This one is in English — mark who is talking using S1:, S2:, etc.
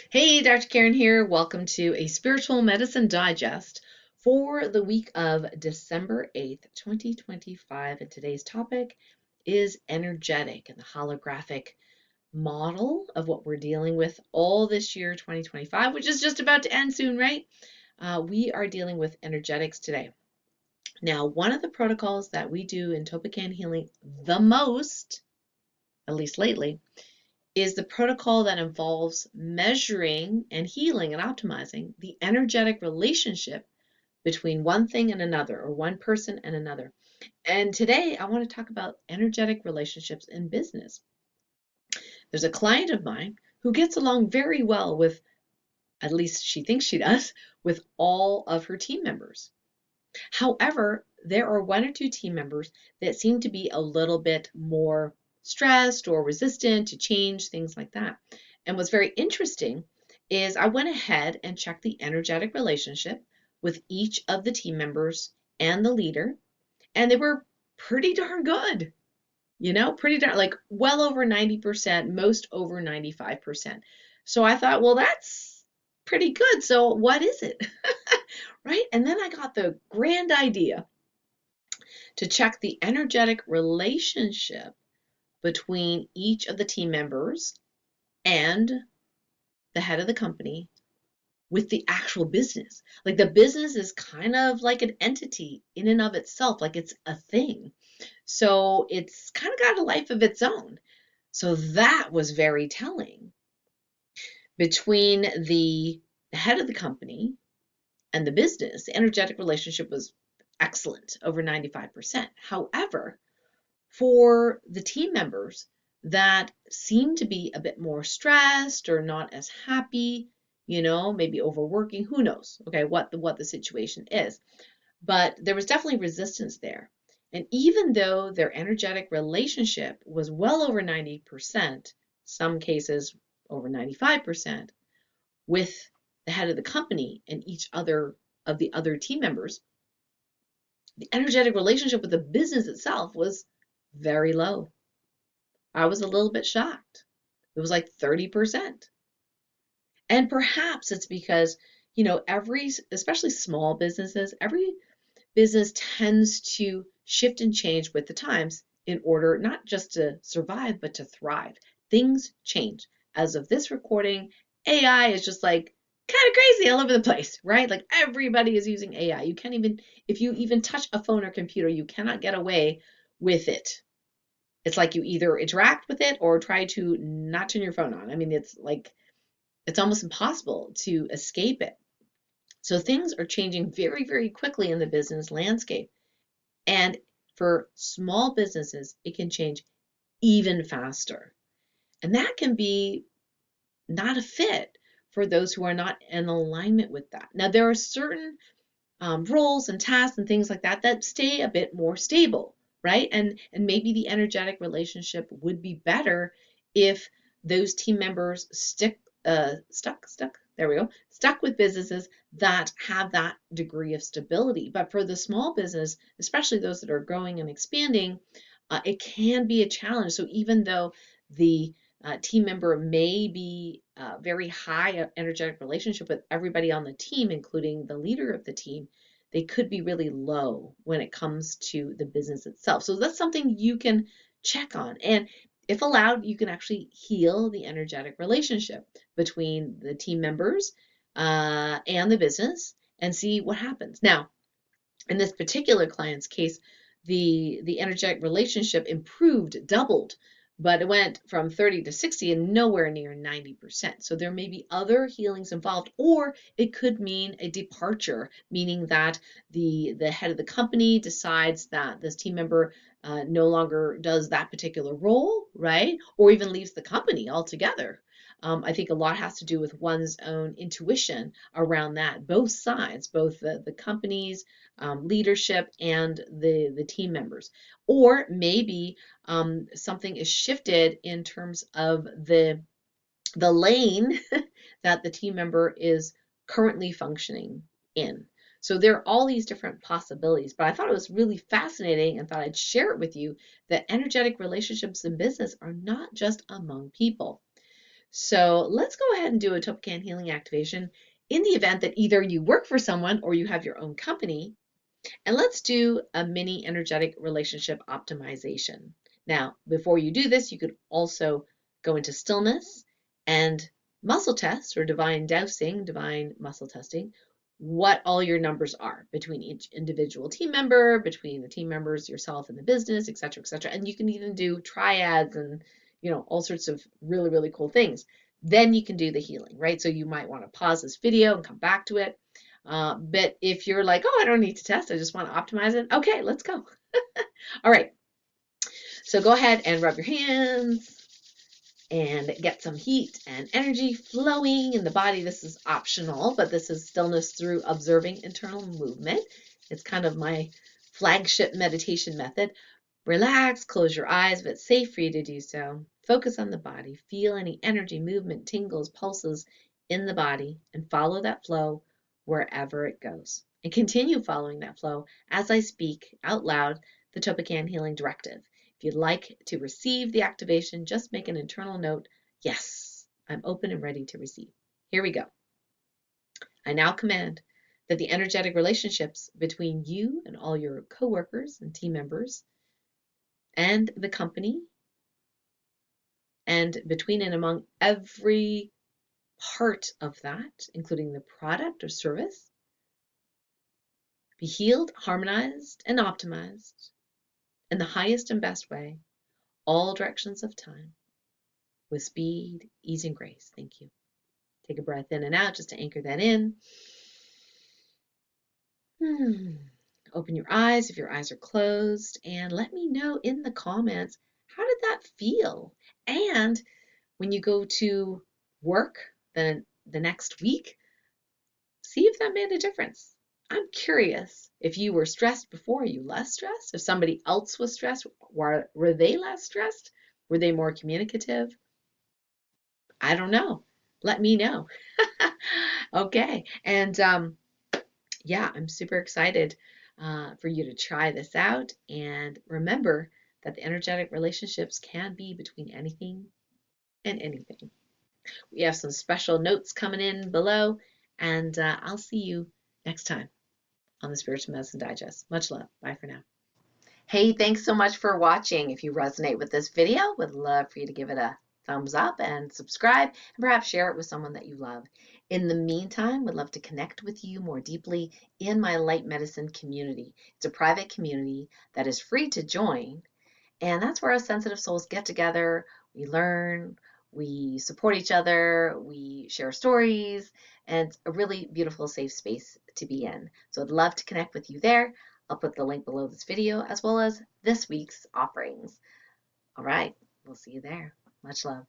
S1: Hey, Dr. Karen here. Welcome to a Spiritual Medicine Digest for the week of December 8th, 2025. And today's topic is energetic and the holographic model of what we're dealing with all this year, 2025, which is just about to end soon, right? We are dealing with energetics today. Now, one of the protocols that we do in TOLPAKAN Healing the most, at least lately, is the protocol that involves measuring and healing and optimizing the energetic relationship between one thing and another, or one person and another. And today I want to talk about energetic relationships in business. There's a client of mine who gets along very well with, at least she thinks she does, with all of her team members. However, there are one or two team members that seem to be a little bit more stressed or resistant to change, things like that. And what's very interesting is I went ahead and checked the energetic relationship with each of the team members and the leader, and they were pretty darn good. Pretty darn, like well over 90%, most over 95%. So I thought, well, that's pretty good. So what is it? Right? And then I got the grand idea to check the energetic relationship between each of the team members and the head of the company with the actual business. Like the business is kind of like an entity in and of itself, like it's a thing. So it's kind of got a life of its own. So that was very telling. Between the head of the company and the business, the energetic relationship was excellent, over 95%. However, for the team members that seem to be a bit more stressed or not as happy, maybe overworking, who knows, okay, what the situation is. But there was definitely resistance there. And even though their energetic relationship was well over 90%, some cases over 95%, with the head of the company and each other of the other team members, the energetic relationship with the business itself was very low. I was a little bit shocked. It was like 30%. And perhaps it's because, especially small businesses, every business tends to shift and change with the times in order not just to survive, but to thrive. Things change. As of this recording, AI is just like kind of crazy all over the place, right? Like everybody is using AI. You can't even, if you even touch a phone or computer, you cannot get away with it. It's like you either interact with it or try to not turn your phone on. I mean, it's like, it's almost impossible to escape it. So things are changing very, very quickly in the business landscape. And for small businesses, it can change even faster. And that can be not a fit for those who are not in alignment with that. Now, there are certain roles and tasks and things like that that stay a bit more stable, right? And maybe the energetic relationship would be better if those team members stuck there we go, stuck with businesses that have that degree of stability. But for the small business, especially those that are growing and expanding, it can be a challenge. So even though the team member may be very high energetic relationship with everybody on the team, including the leader of the team, they could be really low when it comes to the business itself. So that's something you can check on. And if allowed, you can actually heal the energetic relationship between the team members and the business and see what happens. Now, in this particular client's case, the energetic relationship improved, doubled, but it went from 30 to 60 and nowhere near 90%. So there may be other healings involved, or it could mean a departure, meaning that the head of the company decides that this team member no longer does that particular role, right? Or even leaves the company altogether. I think a lot has to do with one's own intuition around that, both sides, both the company's leadership and the team members. Or maybe something is shifted in terms of the lane that the team member is currently functioning in. So there are all these different possibilities, but I thought it was really fascinating and thought I'd share it with you that energetic relationships in business are not just among people. So let's go ahead and do a TOLPAKAN Healing Activation in the event that either you work for someone or you have your own company. And let's do a mini energetic relationship optimization. Now, before you do this, you could also go into stillness and muscle test or divine dowsing, divine muscle testing, what all your numbers are between each individual team member, between the team members, yourself and the business, et cetera, et cetera. And you can even do triads and all sorts of really, really cool things. Then you can do the healing, right? So you might want to pause this video and come back to it. But if you're like, oh, I don't need to test, I just want to optimize it. Okay, let's go. All right. So go ahead and rub your hands and get some heat and energy flowing in the body. This is optional, but this is stillness through observing internal movement. It's kind of my flagship meditation method. Relax, close your eyes, but it's safe for you to do so. Focus on the body. Feel any energy, movement, tingles, pulses in the body, and follow that flow wherever it goes. And continue following that flow as I speak out loud the TOLPAKAN Healing Directive. If you'd like to receive the activation, just make an internal note, yes, I'm open and ready to receive. Here we go. I now command that the energetic relationships between you and all your coworkers and team members and the company and between and among every part of that, including the product or service, be healed, harmonized, and optimized in the highest and best way, all directions of time, with speed, ease, and grace. Thank you. Take a breath in and out just to anchor that in. Open your eyes if your eyes are closed, and let me know in the comments, how did that feel? And when you go to work the next week, see if that made a difference. I'm curious if you were stressed before, are you less stressed? If somebody else was stressed, were they less stressed? Were they more communicative? I don't know. Let me know. Okay. And yeah, I'm super excited for you to try this out. And remember that the energetic relationships can be between anything and anything. We have some special notes coming in below, and I'll see you next time on the Spiritual Medicine Digest. Much love. Bye for now. Hey, thanks so much for watching. If you resonate with this video, would love for you to give it a thumbs up and subscribe, and perhaps share it with someone that you love. In the meantime, would love to connect with you more deeply in my Light Medicine community. It's a private community that is free to join, and that's where our sensitive souls get together, we learn, we support each other, we share stories, and it's a really beautiful, safe space to be in. So I'd love to connect with you there. I'll put the link below this video as well as this week's offerings. All right, we'll see you there. Much love.